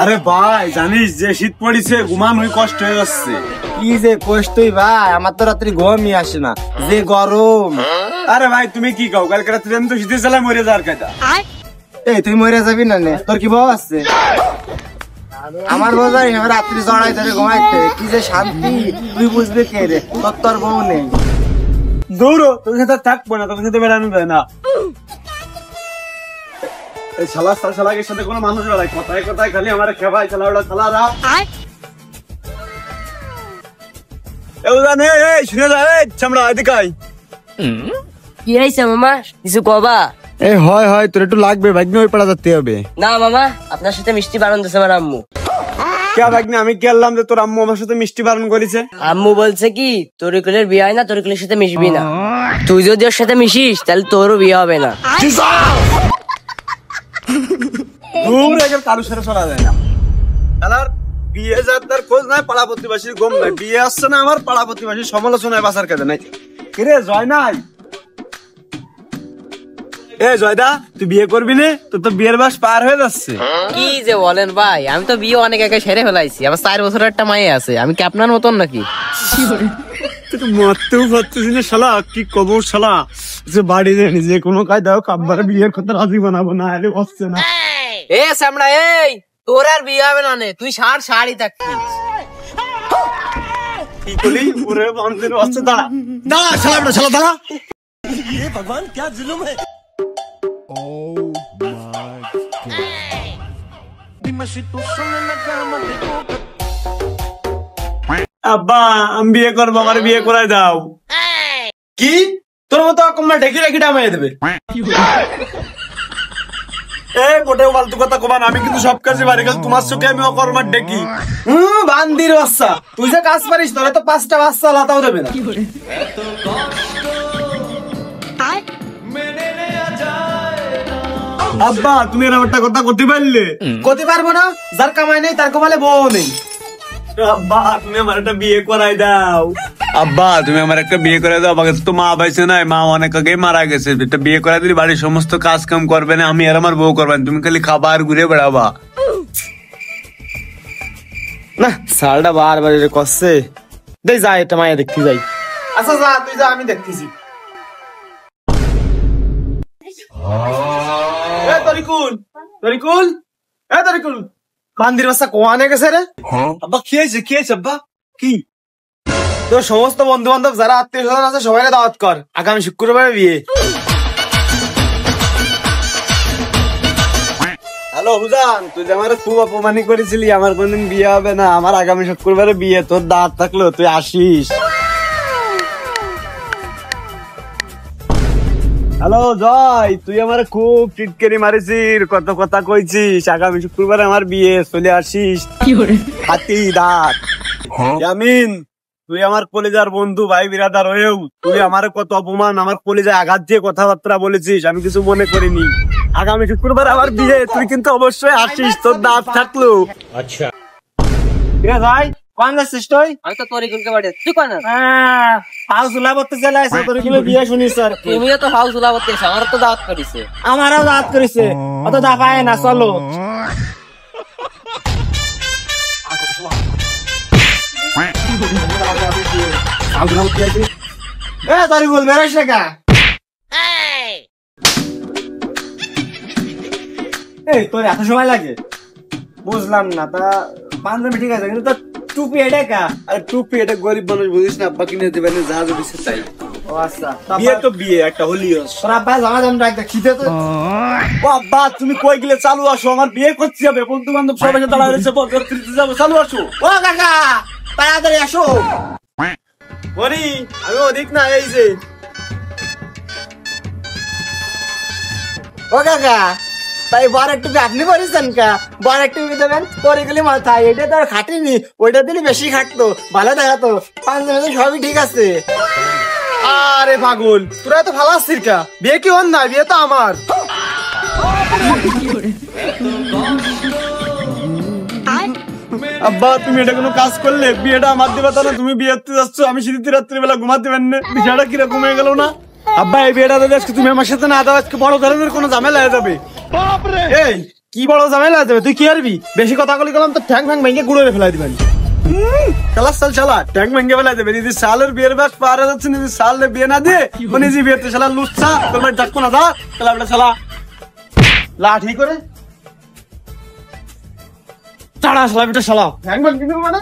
আরে ভাই জানিস যে শীত পড়েছে, ঘুমানোই কষ্ট হয়ে যাচ্ছে। কি যে কষ্টই ভাই, আমার তো রাত্রি ঘুমই আসে না, যে গরম। আরে ভাই তুমি কি কাও, কালকে রাত্রে আমি তো শীতের জ্বালায় মরে যাওয়ার কথা। এই তুই মরে যাবি না নে, তোর কি বউ আছে? আমার বোঝাই রাত্রি জড়াই ধরে ঘুমাইতে কি যে শান্তি, তুই বুঝবি কে রে? তোর বউ নেই। দৌড়ো, তোর সাথে থাকবো না, তোর সাথে বেড়ানো যায় না। এই শালাকের সাথে কোনো মানুষ বেড়ায়, কথায় কথায় খালি আমার খেপাই খেলা ওটা খেলারা। শুনে যা, চামড়া এদিকে আয়। কি হয়েছে মামা, কিছু কবা? এই হয় তোর একটু লাগবে, ভাগ্নে ওই পাড়া যেতে হবে। না মামা, আপনার সাথে মিষ্টি বারণ দিয়েছে আমার আম্মু। কে ভাগ্নে, আমি কি আনলাম যে তোর আম্মু আমার সাথে মিষ্টি বারণ করেছে? আম্মু বলছে কি তরিকুলের বিয়ে হয় না, তরিকুলের সাথে মিশবি না। তুই যদি ওর সাথে মিশিস তাহলে তোরও বিয়ে হবে না। কারোর সাথে চলা যায় না। বিয়ে যাত্রার খোঁজ নাই, পাড়া প্রতিবাসীর গম নাই, বিয়ে আসছে না আমার, পাড়া প্রতিবাসীর সমালোচনায় বাঁচার কাজে নাই। কিরে জয় নাই? এ জয়দা, তুই বিয়ে করবি না? তোর তো বিয়ের বাস পার হয়ে যাচ্ছে। কি যে বলেন ভাই, আমি তো বিয়ে অনেক আগে সেরে ফেলাইছি, আমার 4 বছরের একটা মায়ে আছে। আমি কি আপনার মতন নাকি? তুই তো মরতেও পারছিস না শালা, কি কব শালা, যে বাড়ি জানি যে কোনো কায়দা হোক আব্বার বিয়ের কথা রাজি বানাবো না, আরে হচ্ছে না। এ সামড়া, এই তোর আর বিয়ে হবে না নে, তুই শাড়ি থাকছিস। কি বলি ওরে বান্ধের হচ্ছে, দাঁড়া দাঁড়া শালা, বেটা শালা দাঁড়া। ये भगवान क्या जुल्म है। আব্বা আমি বিয়ে করবো, আমার বিয়ে করাই দাও। কি তোর মতো কমলা ঢেকি রেখে ডামাই দেবে? এই মোটেও ফালতু কথা কমান, আমি কিন্তু সব কাজে পারি, কারণ তোমার চোখে আমি অকর্মার ডেকি। বান্দির বাচ্চা, তুই যে কাজ পারিস তোরা তো 5টা বাচ্চা লাতাও দেবে না। আব্বা তুমি এরকম একটা কথা করতে পারলে? করতে পারবো না, যার কামাই নেই তার কমালে বউ নেই। আব্বা তুমি আমার একটা বিয়ে করাই দাও। আব্বা তুমি আমার একটা বিয়ে করে দাও, আমাকে তো মা পাইছে না, মা অনেক আগে মারা গেছে। একটা বিয়ে করাই দিলে বাড়ির সমস্ত কাজ কাম করবে না, আমি আর আমার বউ করবেন, তুমি খালি খাবার ঘুরে বেড়াবা। না সালটা বারবার করছে, দেখ যাই এটা মায়া দেখতে যাই। আচ্ছা যা তুই যা, আমি দেখতেছি। তরিকুল বান্দির বাচ্চা কোয়ানে গেছে রে? আব্বা কি হয়েছে আব্বা? কি তোর সমস্ত বন্ধু বান্ধব যারা আত্মীয় স্বজন আছে সবাই দাওয়াত কর, আগামী শুক্রবারে বিয়ে। হ্যালো হুজান, তুই যে আমার খুব অপমানি করেছিলি, আমার কোনদিন বিয়ে হবে না, আমার আগামী শুক্রবারে বিয়ে, তোর দাঁত থাকলো তুই আসিস। হ্যালো জয়, তুই আমার খুব টিটকারি মারিছিস, কত কথা কইছিস, আগামী শুক্রবারে আমার বিয়ে, চলে আসিস। হাতি দাঁত ইয়ামিন, তুই আমার কলেজার বন্ধু, ভাই বিরাদার হয়েও তুই আমার কত অপমান, আমার কলেজায় আঘাত দিয়ে কথাবার্তা বলেছিস, আমি কিছু মনে করিনি। আগামী শুক্রবার আমার বিয়ে, তুই কিন্তু অবশ্যই আসিস, তোর দাঁত থাকলো। আচ্ছা ঠিক আছে ভাই, কোন যাচ্ছিস তুই? আমি তো তরিকুলকে বাড়ি, তুই কোন? হাউস উলা করতে চলে আসে, তরিকুলের বিয়ে শুনিস স্যার? তুমিও তো হাউস উলা করতেছ, আমার তো দাওয়াত করিছে। আমারও দাঁত করেছে, অত দাপায় না, চলো। তরিকুল বেরোস না, এই তোর এত সময় লাগে? বুঝলাম না, তা পাঞ্জাবি ঠিক আছে কিন্তু তোর টুপি এটা কা? আরে টুপি এটা গরিব মানুষ বুঝিস না, আব্বা কিনে দেবেন, যা যদি চাই। ও আচ্ছা, বিয়ে তো বিয়ে, একটা হলিও। তোর আব্বা জামা জামটা একটা খিদে তো। ও আব্বা তুমি কই গেলে, চালু আসো, আমার বিয়ে করতে হবে, বন্ধু বান্ধব সবাই দাঁড়া রয়েছে, যাবো, চালু আসো। ও কাকা তাড়াতাড়ি আসো। বলি আমি অধিক না, এই যে ও কাকা, তাই বর একটু আপনি করেছেন কা? বর একটু দেবেন, তোর এগুলি মাথায়, এটা তো আর খাটিনি, ওইটা দিলে বেশি খাটতো, ভালো দেখাতো, পাঞ্জাবি সবই ঠিক আছে। আরে পাগল, তোরা তো ভালো আসছিস কা? বিয়ে কি ওর না, বিয়ে তো আমার। আব্বা তুমি এটা কোনো কাজ করলে, বিয়েটা আমার দিবা না, তুমি বিয়ে করতে যাচ্ছ, আমি শীতের রাত্রি বেলা ঘুমাতে পারেন না, বিষয়টা কিরকম হয়ে গেল না? আব্বা এই বিয়েটা যদি আজকে তুমি আমার সাথে না দাও, আজকে বড় ধরনের কোনো ঝামেলা হয়ে যাবে। এই কি বড় ঝামেলা আছে তুই কি করবি বেশি কথা বলি গেলাম তো ঠ্যাং ফ্যাং ভেঙে গুঁড়ো ফেলাই দিবেন চালা চাল চালা ট্যাঙ্ক ভেঙে ফেলা দেবে নিজে সালের বিয়ের ব্যাস পারা যাচ্ছে নিজে সালে বিয়ে না দিয়ে ও নিজে বিয়েতে শালা লুচ্ছা তোমার ডাকবো না দা চালা বেটা চালা লাঠি করে চাড়া শালা বেটা শালা ঠ্যাং ভেঙে দিবি মানে